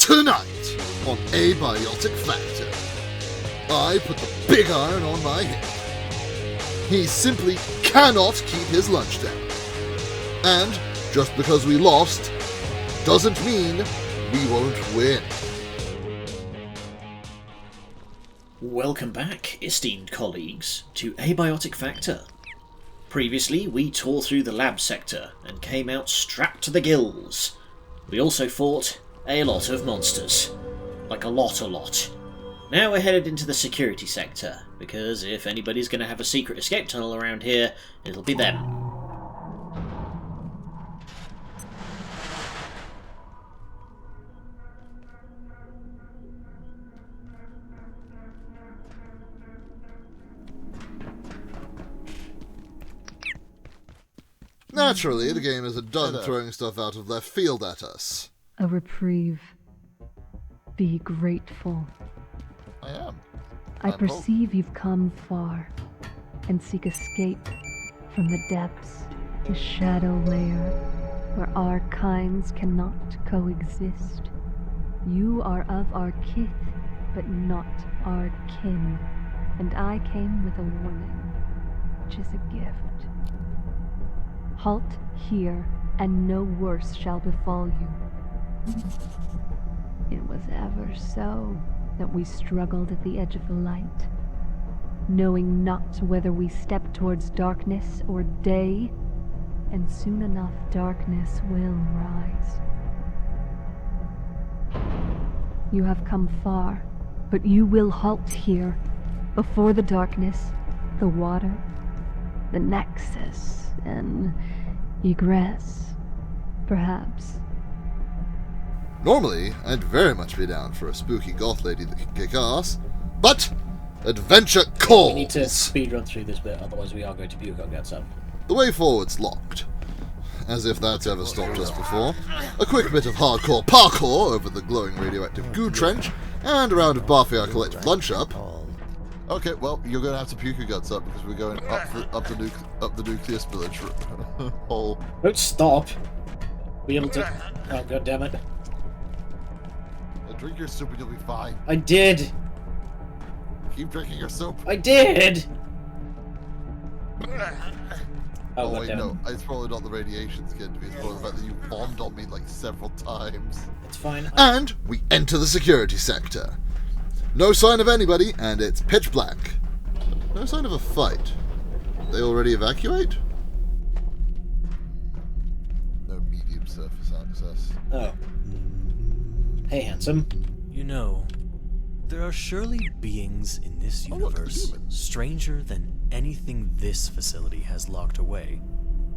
Tonight on Abiotic Factor, I put the big iron on my head. He simply cannot keep his lunch down. And just because we lost doesn't mean we won't win. Welcome back, esteemed colleagues, to Abiotic Factor. Previously, we tore through the lab sector and came out strapped to the gills. We also fought a lot of monsters. Like a lot. Now we're headed into the security sector, because if anybody's going to have a secret escape tunnel around here, it'll be them. Naturally, the game isn't done throwing stuff out of left field at us. A reprieve. Be grateful. I am. I perceive you've come far, and seek escape from the depths, the shadow layer, where our kinds cannot coexist. You are of our kith, but not our kin, and I came with a warning, which is a gift. Halt here, and no worse shall befall you. It was ever so that we struggled at the edge of the light, knowing not whether we stepped towards darkness or day, and soon enough darkness will rise. You have come far, but you will halt here, before the darkness, the water, the nexus, and egress, perhaps. Normally, I'd very much be down for a spooky goth lady that can kick ass, but adventure calls! We need to speedrun through this bit, otherwise we are going to puke our guts up. The way forward's locked. As if that's ever stopped us before. A quick bit of hardcore parkour over the glowing radioactive goo trench, and a round of barfing our collective lunch up. Okay, well, you're going to have to puke your guts up because we're going up the nucleus village hole. Don't stop. Be able to. Oh, god damn it! Drink your soup and you'll be fine. I did. Keep drinking your soup. I did. Oh wait, no, it's probably not the radiation skin to me. It's probably the fact that you bombed on me like several times. It's fine. And we enter the security sector. No sign of anybody, and it's pitch black. No sign of a fight. They already evacuate? No medium surface access. Oh. Hey, handsome. You know, there are surely beings in this universe stranger than anything this facility has locked away,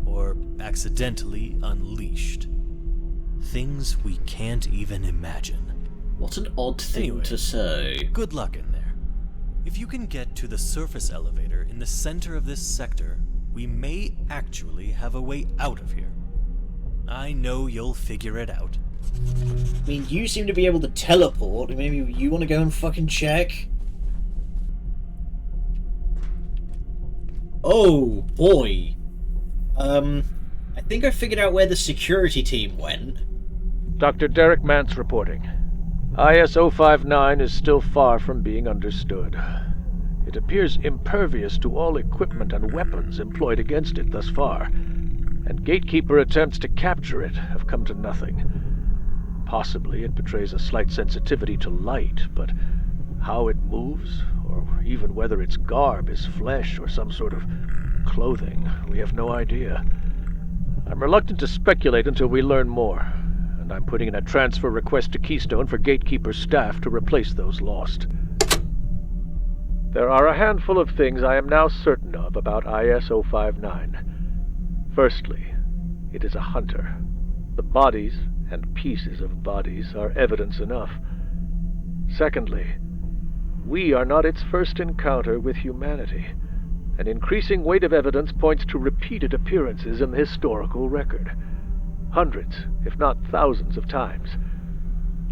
or accidentally unleashed. Things we can't even imagine. What an odd thing to say. Good luck in there. If you can get to the surface elevator in the center of this sector, we may actually have a way out of here. I know you'll figure it out. I mean, you seem to be able to teleport. Maybe you want to go and fucking check? Oh, boy. I think I figured out where the security team went. Dr. Derek Mance reporting. IS-059 is still far from being understood. It appears impervious to all equipment and weapons employed against it thus far, and gatekeeper attempts to capture it have come to nothing. Possibly it betrays a slight sensitivity to light, but how it moves, or even whether its garb is flesh or some sort of clothing, we have no idea. I'm reluctant to speculate until we learn more, and I'm putting in a transfer request to Keystone for Gatekeeper's staff to replace those lost. There are a handful of things I am now certain of about IS-059. Firstly, it is a hunter. The bodies and pieces of bodies are evidence enough. Secondly, we are not its first encounter with humanity. An increasing weight of evidence points to repeated appearances in the historical record. Hundreds, if not thousands of times.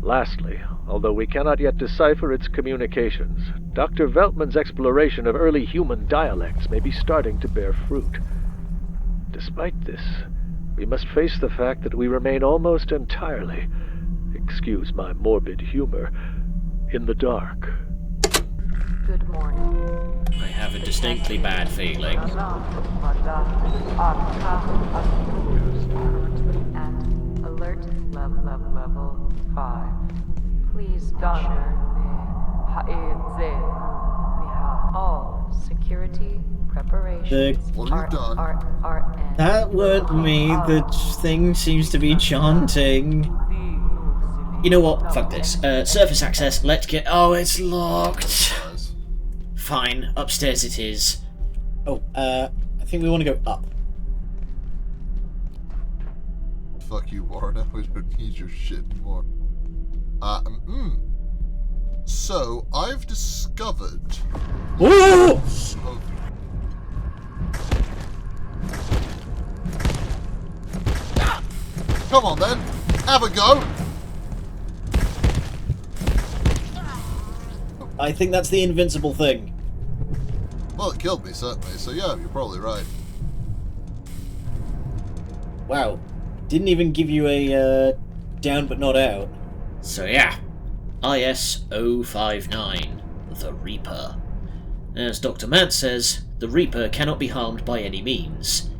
Lastly, although we cannot yet decipher its communications, Dr. Veltman's exploration of early human dialects may be starting to bear fruit. Despite this, we must face the fact that we remain almost entirely excuse my morbid humor, in the dark. Good morning. I have a distinctly bad feeling. At alert level 5. Please garner all security preparations. What have you done? are That weren't me. The thing seems to be chanting. You know what? Fuck this. Surface access, let's get... Oh, it's locked. Fine, upstairs it is. Oh, I think we want to go up. Fuck you, Warner. We don't need your shit anymore. So, I've discovered... Ooh! Come on then, have a go! I think that's the invincible thing. Well, it killed me, certainly, so yeah, you're probably right. Wow. Didn't even give you a down but not out. So yeah, IS-059, the Reaper. As Dr. Mant says, the Reaper cannot be harmed by any means.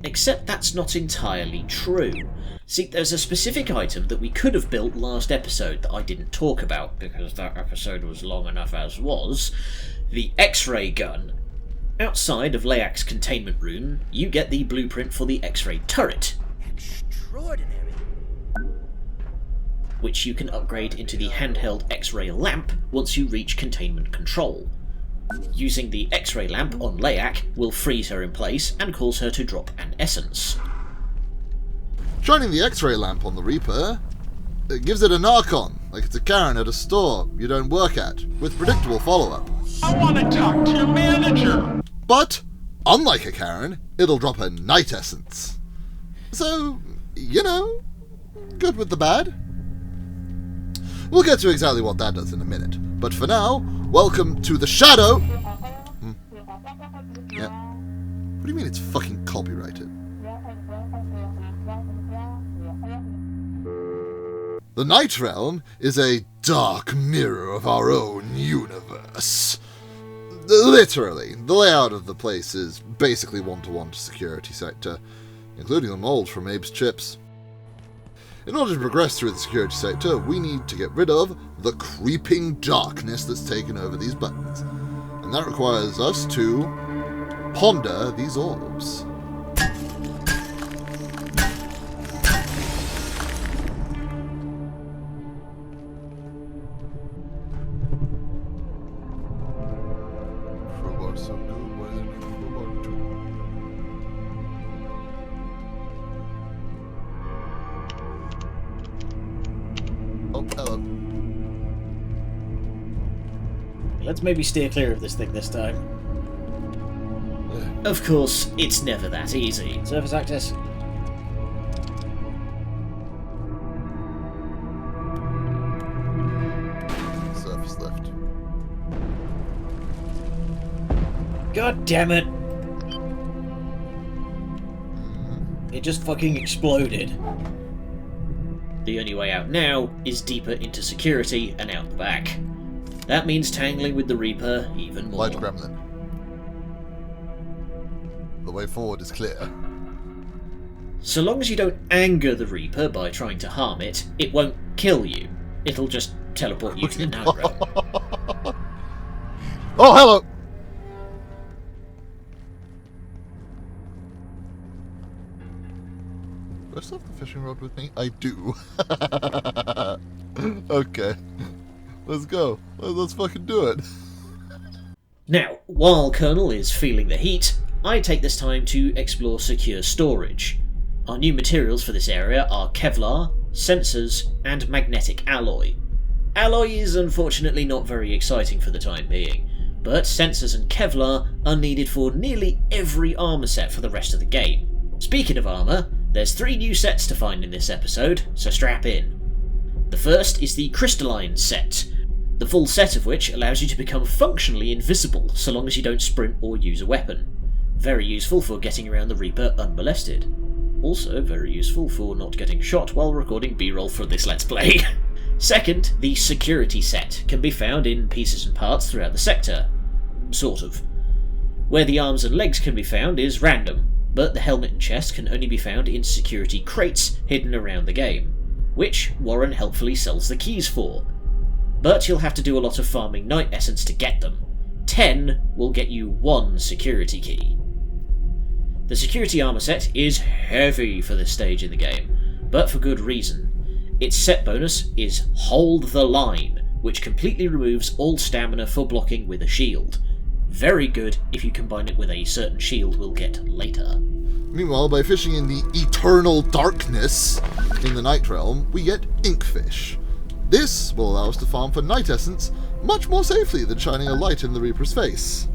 Except that's not entirely true. See, there's a specific item that we could have built last episode that I didn't talk about, because that episode was long enough as was. The X-ray gun. Outside of Layak's containment room, you get the blueprint for the X-ray turret. Extraordinary. Which you can upgrade into the handheld X-ray lamp once you reach containment control. Using the X-ray lamp on Layak will freeze her in place and cause her to drop an essence. Shining the X-ray lamp on the Reaper, it gives it a knock-on, like it's a Cahn at a store you don't work at, with predictable follow-up. I want to talk to your manager. But, unlike a Cahn, it'll drop a night essence. So, you know, good with the bad. We'll get to exactly what that does in a minute, but for now, welcome to the Shadow... Yeah. What do you mean it's fucking copyrighted? The Night Realm is a dark mirror of our own universe. Literally, the layout of the place is basically one-to-one to security sector, including the mold from Abe's chips. In order to progress through the security sector, we need to get rid of the creeping darkness that's taken over these buttons, and that requires us to ponder these orbs. Let's maybe steer clear of this thing this time. Of course, it's never that easy. Surface access. Surface lift. God damn it! It just fucking exploded. The only way out now is deeper into security and out the back. That means tangling with the Reaper even more. Light gremlin. The way forward is clear. So long as you don't anger the Reaper by trying to harm it, it won't kill you. It'll just teleport you to the Night Realm. Oh, hello! Do I still have the fishing rod with me? I do. Okay. Let's go. Let's fucking do it. Now, while Colonel is feeling the heat, I take this time to explore secure storage. Our new materials for this area are Kevlar, sensors, and magnetic alloy. Alloy is unfortunately not very exciting for the time being, but sensors and Kevlar are needed for nearly every armour set for the rest of the game. Speaking of armour, there's 3 new sets to find in this episode, so strap in. The first is the Crystalline set, the full set of which allows you to become functionally invisible so long as you don't sprint or use a weapon. Very useful for getting around the Reaper unmolested. Also very useful for not getting shot while recording B-roll for this Let's Play. Second, the security set can be found in pieces and parts throughout the sector. Sort of. Where the arms and legs can be found is random, but the helmet and chest can only be found in security crates hidden around the game, which Warren helpfully sells the keys for. But you'll have to do a lot of farming Night Essence to get them. 10 will get you 1 security key. The security armor set is heavy for this stage in the game, but for good reason. Its set bonus is Hold the Line, which completely removes all stamina for blocking with a shield. Very good if you combine it with a certain shield we'll get later. Meanwhile, by fishing in the eternal darkness in the Night Realm, we get Inkfish. This will allow us to farm for Night Essence much more safely than shining a light in the Reaper's face.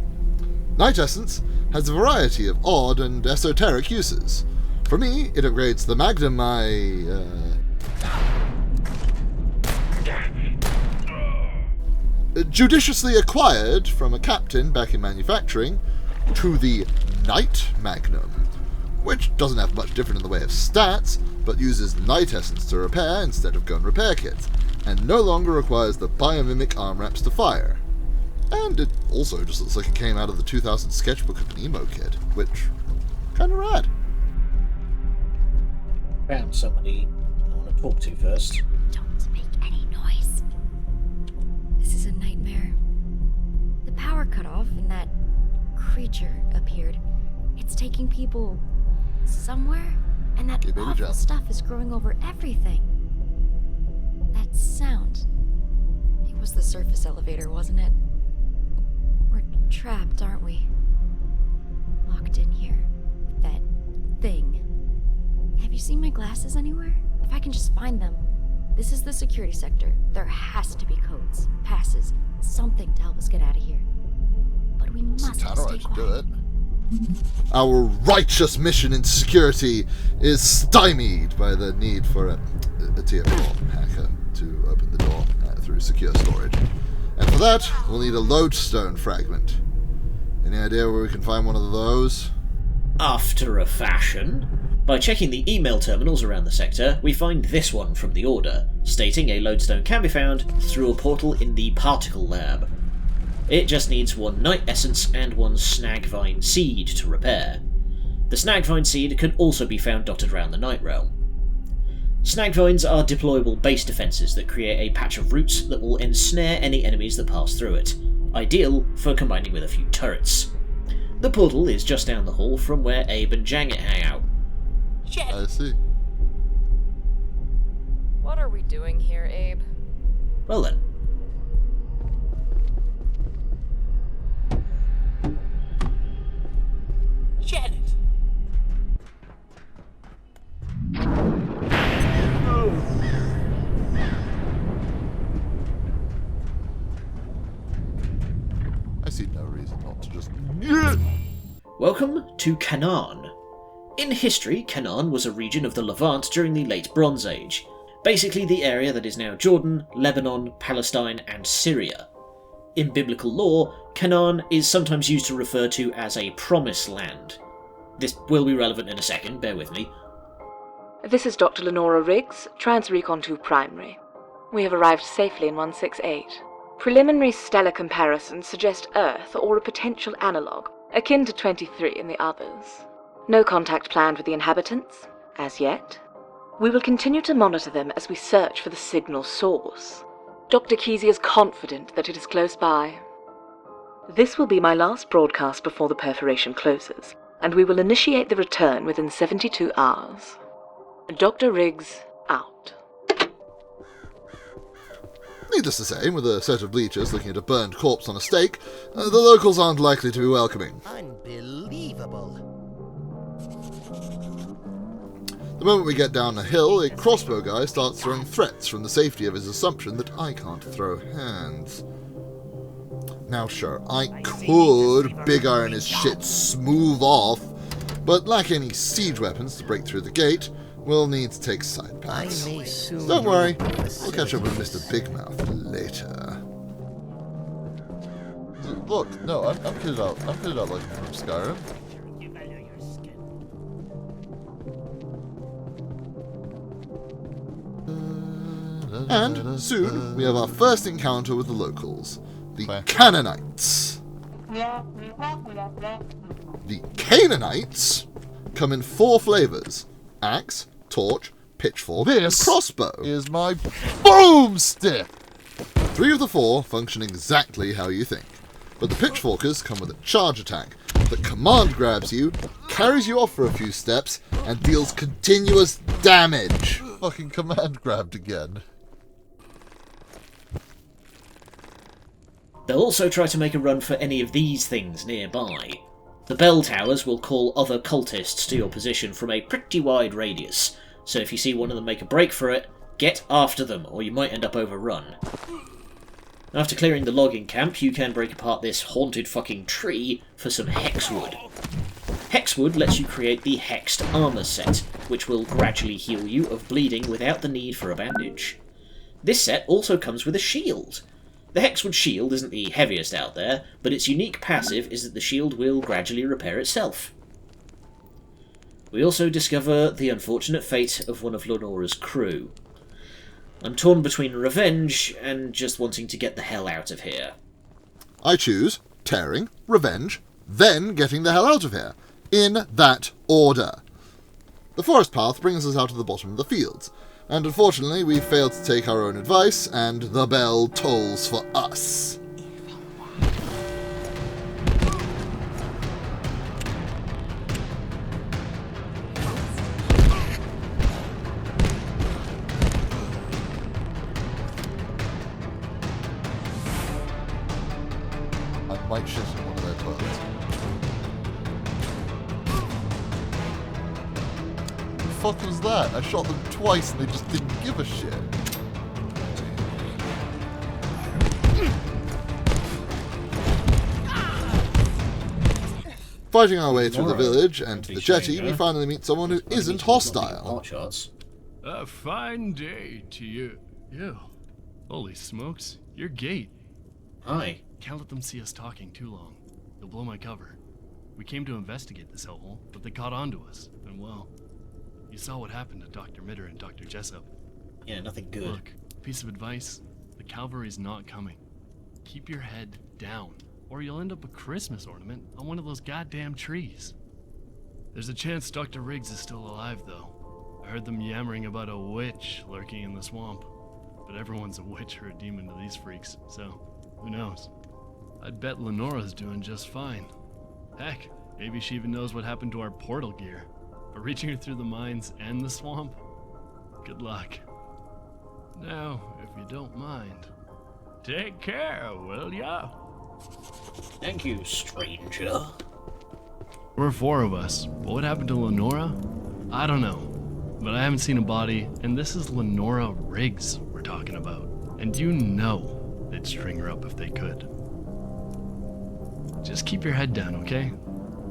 Night Essence has a variety of odd and esoteric uses. For me, it upgrades the Magnum judiciously acquired from a captain back in manufacturing to the Night Magnum, which doesn't have much different in the way of stats, but uses Night Essence to repair instead of gun repair kits, and no longer requires the biomimic arm wraps to fire. And it also just looks like it came out of the 2000 sketchbook of an emo kid, which, kinda rad. Found somebody I want to talk to first. Don't make any noise. This is a nightmare. The power cut off and that creature appeared. It's taking people somewhere, and that Okay, baby, awful jump. stuff is growing over everything. That sound. It was the surface elevator, wasn't it? We're trapped, aren't we? Locked in here with that thing. Have you seen my glasses anywhere? If I can just find them. This is the security sector. There has to be codes, passes, something to help us get out of here. But we must stay quiet. Do it. Our righteous mission in security is stymied by the need for a tier 4 hacker to open the door through secure storage. And for that, we'll need a Lodestone fragment. Any idea where we can find one of those? After a fashion. By checking the email terminals around the sector, we find this one from the Order, stating a Lodestone can be found through a portal in the Particle Lab. It just needs 1 Night Essence and 1 Snagvine Seed to repair. The Snagvine Seed can also be found dotted around the Night Realm. Snagvines are deployable base defences that create a patch of roots that will ensnare any enemies that pass through it, ideal for combining with a few turrets. The portal is just down the hall from where Abe and Janget hang out. I see. What are we doing here, Abe? Well then. Janet! I see no reason not to just... Welcome to Canaan. In history, Canaan was a region of the Levant during the Late Bronze Age, basically the area that is now Jordan, Lebanon, Palestine, and Syria. In biblical lore, Canaan is sometimes used to refer to as a promised land. This will be relevant in a second, bear with me. This is Dr. Lenora Riggs, Transrecon 2 Primary. We have arrived safely in 168. Preliminary stellar comparisons suggest Earth or a potential analogue, akin to 23 and the others. No contact planned with the inhabitants, as yet. We will continue to monitor them as we search for the signal source. Dr. Kesey is confident that it is close by. This will be my last broadcast before the perforation closes, and we will initiate the return within 72 hours. Dr. Riggs, out. Needless to say, with a set of bleachers looking at a burned corpse on a stake, the locals aren't likely to be welcoming. Unbelievable. The moment we get down a hill, a crossbow guy starts throwing threats from the safety of his assumption that I can't throw hands. Now sure, I could big iron his shit smooth off, but lack any siege weapons to break through the gate, we'll need to take side paths. So don't worry, we'll catch up with Mr. Big Mouth later. Look, no, I'm kitted out like from Skyrim. And soon we have our first encounter with the locals, the Canaanites. The Canaanites come in 4 flavors: axe, torch, pitchfork, and crossbow. Is my boomstick! 3 of the 4 function exactly how you think, but the pitchforkers come with a charge attack that command grabs you, carries you off for a few steps, and deals continuous damage. Fucking command grabbed again. They'll also try to make a run for any of these things nearby. The bell towers will call other cultists to your position from a pretty wide radius, so if you see one of them make a break for it, get after them, or you might end up overrun. After clearing the logging camp, you can break apart this haunted fucking tree for some hexwood. Hexwood lets you create the hexed armour set, which will gradually heal you of bleeding without the need for a bandage. This set also comes with a shield. The Hexwood shield isn't the heaviest out there, but its unique passive is that the shield will gradually repair itself. We also discover the unfortunate fate of one of Lenora's crew. I'm torn between revenge and just wanting to get the hell out of here. I choose tearing, revenge, then getting the hell out of here, in that order. The forest path brings us out to the bottom of the fields, and unfortunately we failed to take our own advice, and the bell tolls for us. I might shit in one of their toilets. What the fuck was that? I shot them twice and they just didn't give a shit. Fighting our way through the village and to the jetty, we finally meet someone who isn't hostile. A fine day to you. Ew. Holy smokes, you're Gate. Hi. Can't let them see us talking too long. They'll blow my cover. We came to investigate this hellhole, but they caught on to us, and well, you saw what happened to Dr. Mitter and Dr. Jessup. Yeah, nothing good. Look, piece of advice, the cavalry's not coming. Keep your head down, or you'll end up a Christmas ornament on one of those goddamn trees. There's a chance Dr. Riggs is still alive, though. I heard them yammering about a witch lurking in the swamp, but everyone's a witch or a demon to these freaks, so who knows? I'd bet Lenora's doing just fine. Heck, maybe she even knows what happened to our portal gear. But reaching her through the mines and the swamp? Good luck. Now, if you don't mind, take care, will ya? Thank you, stranger. We're 4 of us, but what happened to Lenora? I don't know. But I haven't seen a body, and this is Lenora Riggs we're talking about. And you know they'd string her up if they could. Just keep your head down, okay?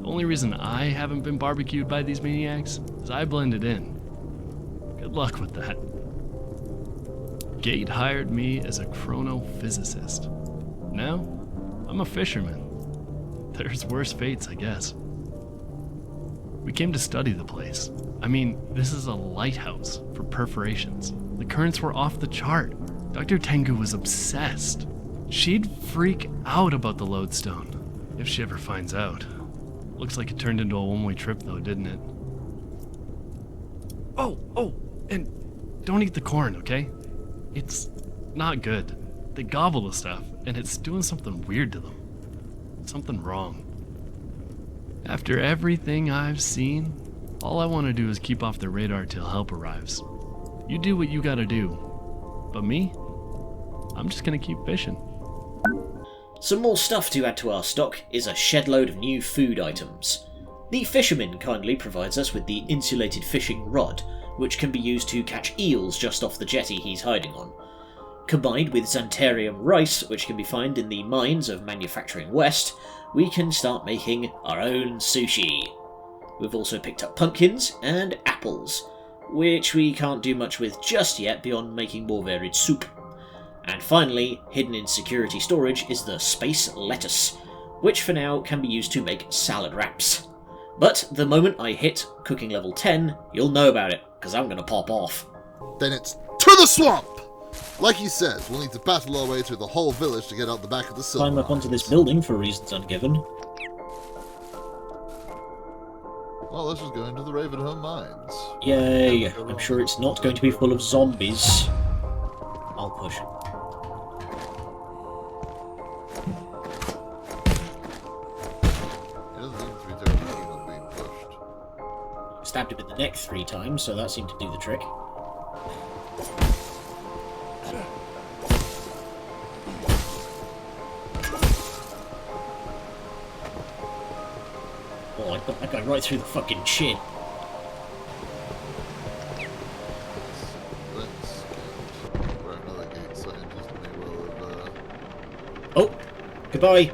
The only reason I haven't been barbecued by these maniacs is I blended in. Good luck with that. Gate hired me as a chronophysicist. Now, I'm a fisherman. There's worse fates, I guess. We came to study the place. I mean, this is a lighthouse for perforations. The currents were off the chart. Dr. Tengu was obsessed. She'd freak out about the Lodestone, if she ever finds out. Looks like it turned into a one-way trip though, didn't it? Oh, and don't eat the corn, okay? It's not good. They gobble the stuff, and it's doing something weird to them. Something wrong. After everything I've seen, all I want to do is keep off the radar till help arrives. You do what you gotta do. But me? I'm just gonna keep fishing. Some more stuff to add to our stock is a shed load of new food items. The Fisherman kindly provides us with the insulated fishing rod, which can be used to catch eels just off the jetty he's hiding on. Combined with Xantharium rice, which can be found in the mines of Manufacturing West, we can start making our own sushi. We've also picked up pumpkins and apples, which we can't do much with just yet beyond making more varied soup. And finally, hidden in security storage is the space lettuce, which for now can be used to make salad wraps. But the moment I hit cooking level 10, you'll know about it, because I'm going to pop off. Then it's to the swamp! Like he says, we'll need to battle our way through the whole village to get out the back of the silver Climb up onto this mines. building for reasons ungiven. Well, let's just go into the Ravenholm mines. Yay! I'm sure it's not going to be full of zombies. I'll push. It doesn't seem to be terribly keen on being pushed. Stabbed him in the neck 3 times, so that seemed to do the trick. Oh, I got that guy right through the fucking chin. Let's get where another gate scientist may well have. Oh! Goodbye!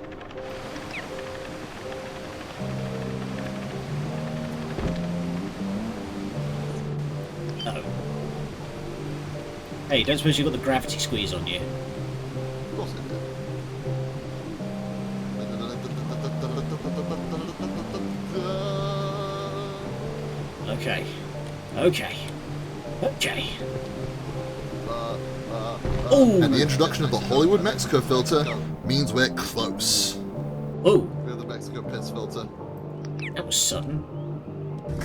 Uh-oh. Hey, don't suppose you've got the gravity squeeze on you? Of course it did. Okay. Okay. Okay. Oh! And the introduction of the Hollywood Mexico filter means we're close. Oh! We have the Mexico piss filter. That was sudden.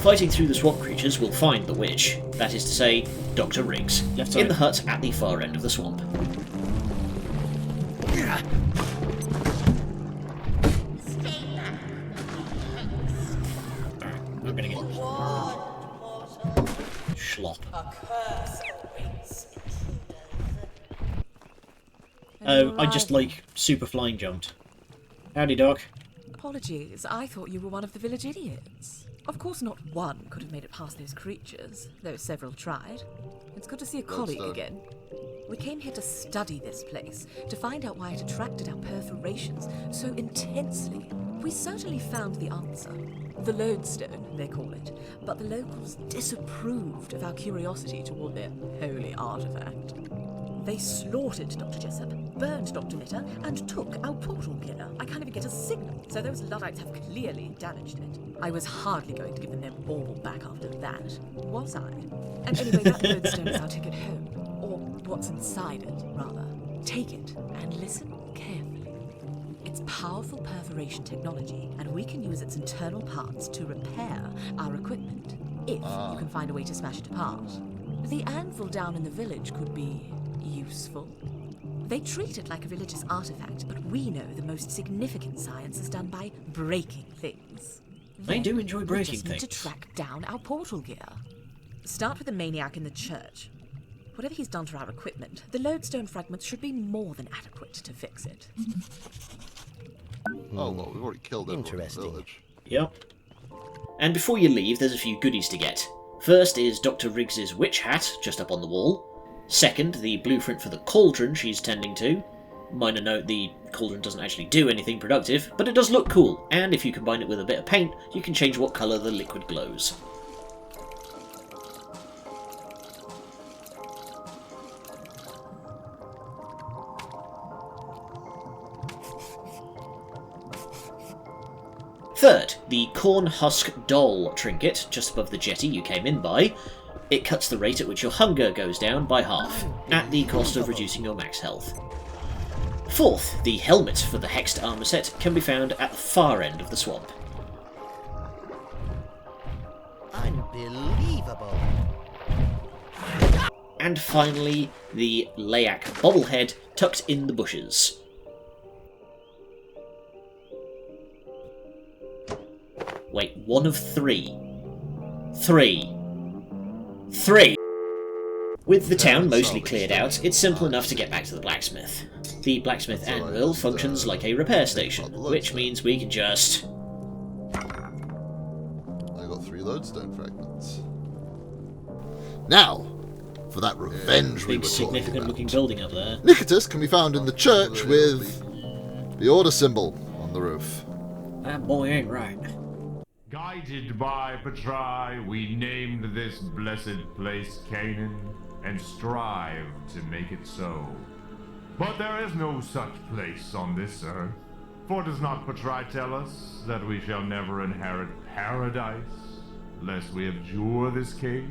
Fighting through the swamp creatures will find the witch, that is to say, Dr. Riggs, in the hut at the far end of the swamp. I'm gonna get schlop. I just super flying jumped. Howdy, Doc. Apologies, I thought you were one of the village idiots. Of course not one could have made it past those creatures, though several tried. It's good to see a colleague again. We came here to study this place, to find out why it attracted our perforations so intensely. We certainly found the answer. The Lodestone, they call it, but the locals disapproved of our curiosity toward their holy artifact. They slaughtered Dr. Jessup, burned Dr. Litter, and took our portal gear. I can't even get a signal, so those Luddites have clearly damaged it. I was hardly going to give them their bauble back after that, was I? And anyway, that Lodestone is our ticket home. Or what's inside it, rather. Take it and listen carefully. It's powerful perforation technology, and we can use its internal parts to repair our equipment, if you can find a way to smash it apart. The anvil down in the village could be useful. They treat it like a religious artifact, but we know the most significant science is done by breaking things. They do enjoy breaking we just things. need to track down our portal gear. Start with the maniac in the church. Whatever he's done to our equipment, the Lodestone fragments should be more than adequate to fix it. Oh, well, we've already killed everyone in the village. Yep. And before you leave, there's a few goodies to get. First is Dr. Riggs's witch hat, just up on the wall. Second, the blueprint for the cauldron she's tending to. Minor note, the cauldron doesn't actually do anything productive, but it does look cool, and if you combine it with a bit of paint, you can change what colour the liquid glows. Third, the corn husk doll trinket, just above the jetty you came in by. It cuts the rate at which your hunger goes down by half, at the cost of reducing your max health. Fourth, the helmet for the hexed armour set can be found at the far end of the swamp. Unbelievable. And finally, the Layak bobblehead tucked in the bushes. Wait, one of three. Three. With the town mostly cleared out, it's simple enough to get back to the blacksmith. The blacksmith anvil functions like a repair station, which means we can just... I got 3 Lodestone fragments. Now, for that revenge we Big were talking significant about. looking building up there. Niketas can be found in the church with the order symbol on the roof. That boy ain't right. Guided by Patrai, we named this blessed place Canaan, and strive to make it so. But there is no such place on this earth. For does not Patrai tell us that we shall never inherit paradise, lest we abjure this cage,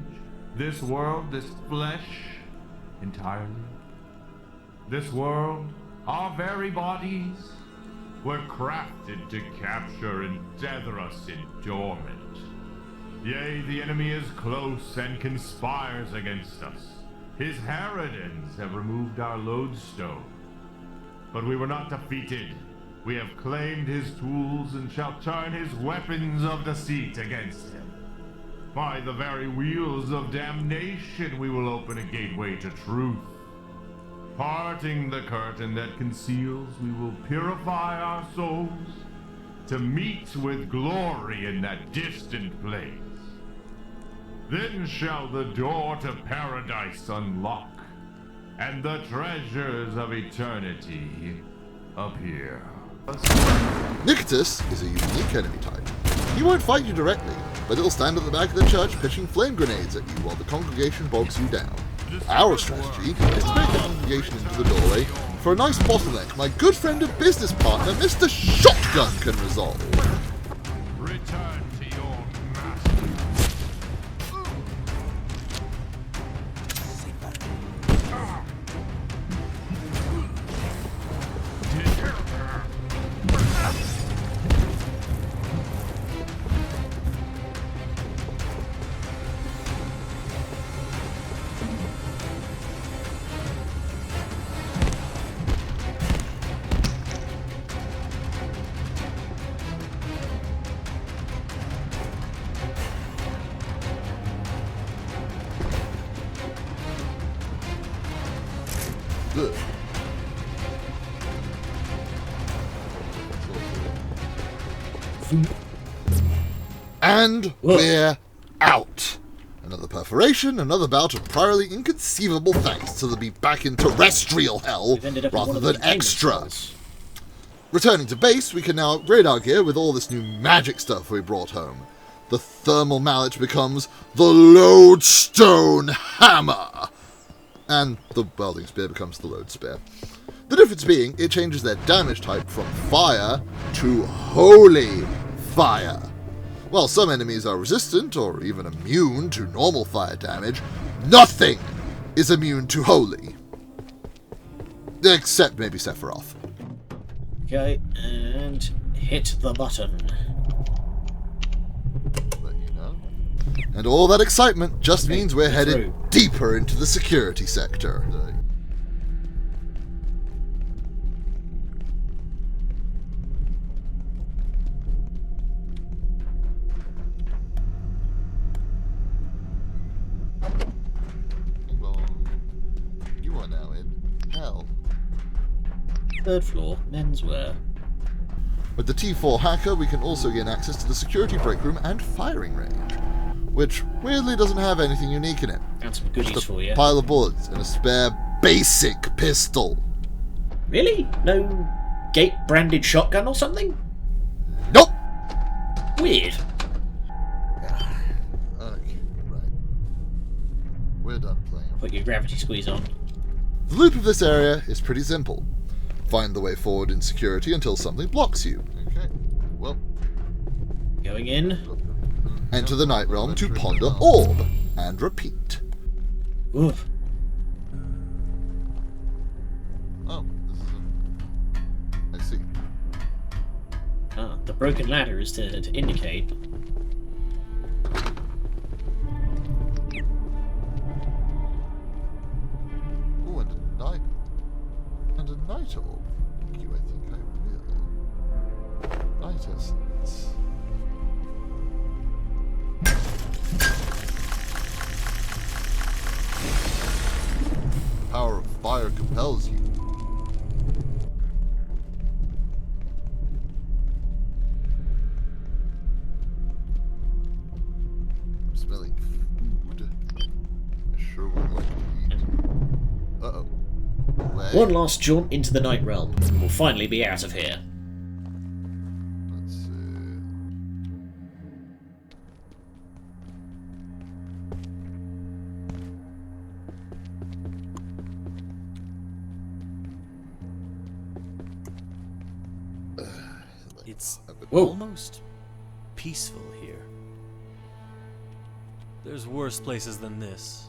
this world, this flesh, entirely? this world, our very bodies, were crafted to capture and tether us in dormant. Yea, the enemy is close and conspires against us. His harridans have removed our lodestone. But we were not defeated. We have claimed his tools and shall turn his weapons of deceit against him. By the very wheels of damnation we will open a gateway to truth. Parting the curtain that conceals, we will purify our souls to meet with glory in that distant place. Then shall the door to paradise unlock, and the treasures of eternity appear. Niketas is a unique enemy type. He won't fight you directly, but he'll stand at the back of the church pitching flame grenades at you while the congregation bogs you down. Our strategy is to make the congregation into the doorway for a nice bottleneck my good friend and business partner, Mr. Shotgun, can resolve. Return to your master. Good. And we're out. Another perforation, another bout of priorly inconceivable thanks to be back in terrestrial hell rather than extra. Returning to base, we can now upgrade our gear with all this new magic stuff we brought home. The thermal mallet becomes the Lodestone Hammer, and the welding spear becomes the Lode Spear. The difference being, it changes their damage type from fire to holy fire. While some enemies are resistant or even immune to normal fire damage, nothing is immune to holy. Except maybe Sephiroth. Okay, and hit the button. And all that excitement just means we're headed deeper into the security sector. You are now in hell. Third floor, menswear. With the T4 hacker, we can also gain access to the security break room and firing range, which weirdly doesn't have anything unique in it. And some goodies for you. A pile of bullets and a spare basic pistol. Really? No gate-branded shotgun or something? Nope! Weird. Okay, right. We're done playing. Put your gravity squeeze on. The loop of this area is pretty simple. Find the way forward in security until something blocks you. Okay, well. Going in. Enter the Night Realm to ponder Orb, and repeat. Oof. Oh, this is I see. Ah, the broken ladder is to indicate. Oh, and a night orb. You, I think I will. Night essence. Power of fire compels you. I'm smelling food. I sure would like to eat. Uh-oh. One last jaunt into the Night Realm, and we'll finally be out of here. Let's see. It's Whoa. almost peaceful here. There's worse places than this,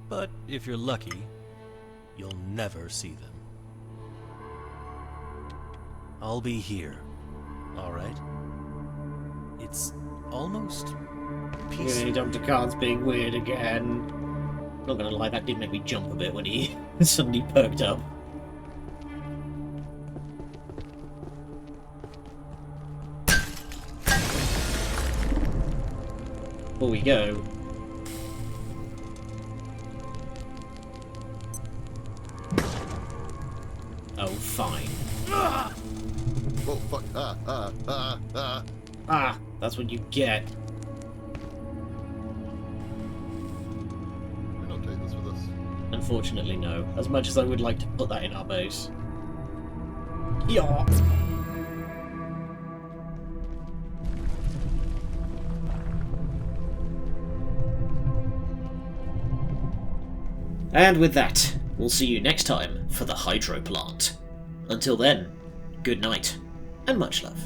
but if you're lucky, you'll never see them. I'll be here. Alright? It's almost peaceful. Yeah, Dr. Cahn's being weird again. Not gonna lie, that did make me jump a bit when he suddenly perked up. Before we go. Oh, fine. Oh, fuck. Ah, that's what you get. We're not taking this with us. Unfortunately, no. As much as I would like to put that in our base. Yeah. And with that, we'll see you next time for the Hydroplant. Until then, good night, and much love.